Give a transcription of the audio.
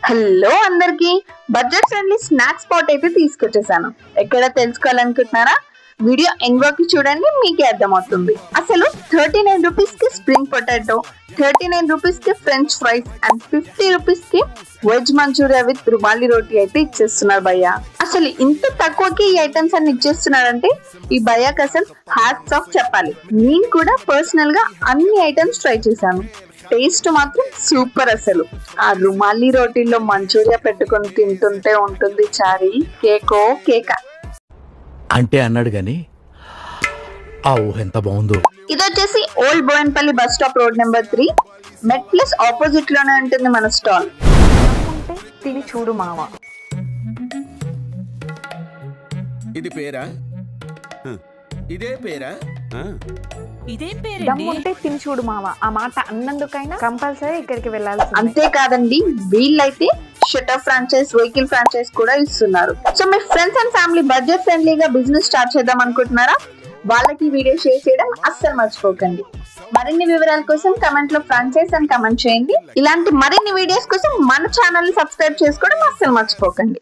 Hello అందరికి budget friendly snack spot అయితే తీసుకొచ్చేసాను. ఎక్కడ తెలుసుకోవాలనుకుంటున్నారా? వీడియో ఎండ్ వరకు చూడండి, మీకే అర్థమవుతుంది. అసలు 39 రూపీస్ కి స్ప్రింగ్ పొటాటో, 39 రూపీస్ కి ఫ్రెంచ్ ఫ్రైస్ అండ్ 50 రూపీస్ కి వెజ్ మంచూరియా విత్ రుమాలి రోటీ అయితే ఇచ్చేస్తున్నారు భయ్య. అసలు ఇంత తక్కువకి ఈ ఐటమ్స్ అన్ని ఇచ్చేస్తున్నారంటే ఈ భయ్యాకి అసలు హ్యాట్స్ ఆఫ్ చెప్పాలి. నేను కూడా పర్సనల్ గా అన్ని ఐటమ్స్ ట్రై చేశాను. టేస్ట్ మాత్రం సూపర్. అసలు ఆ రుమాలి రోటీలో మంచూరియా పెట్టుకొని తింటుంటే ఉంటుంది చారి కేకో కేక అంటే అన్నాడు గాని ఆ ఊహ ఎంత బాగుందో. ఇది వచ్చేసి old Bowenpally bus stop road number 3 మెట్ ప్లస్ ఆపోజిట్ లోనే ఉంటుంది మన స్టాల్. తిని చూడు మామ. ఇది పేరా? ఇదే పేరా? దమ్ముంటే తిని చూడు మావా. ఆ మాట అన్నందుకైనా కంపల్సరీ ఇక్కడికి వెళ్ళాలి. అంతేకాదండి, వీళ్ళైతే షటర్ ఫ్రాంచైజ్, వెహికల్ ఫ్రాంచైజ్ కూడా ఇస్తున్నారు. So me friends and family budget ఫ్రెండ్లీగా బిజినెస్ స్టార్ట్ చేద్దాం అనుకుంటున్నారా? వాళ్ళకి వీడియో షేర్ చేయడం అస్సలు మర్చిపోకండి. మరిన్ని వివరాల కోసం కమెంట్ లో ఫ్రాంచైజ్ అని కమెంట్ చేయండి. ఇలాంటి మరిన్ని వీడియోస్ కోసం మన ఛానల్ ని సబ్స్క్రైబ్ చేసుకోవడం అస్సలు మర్చిపోకండి.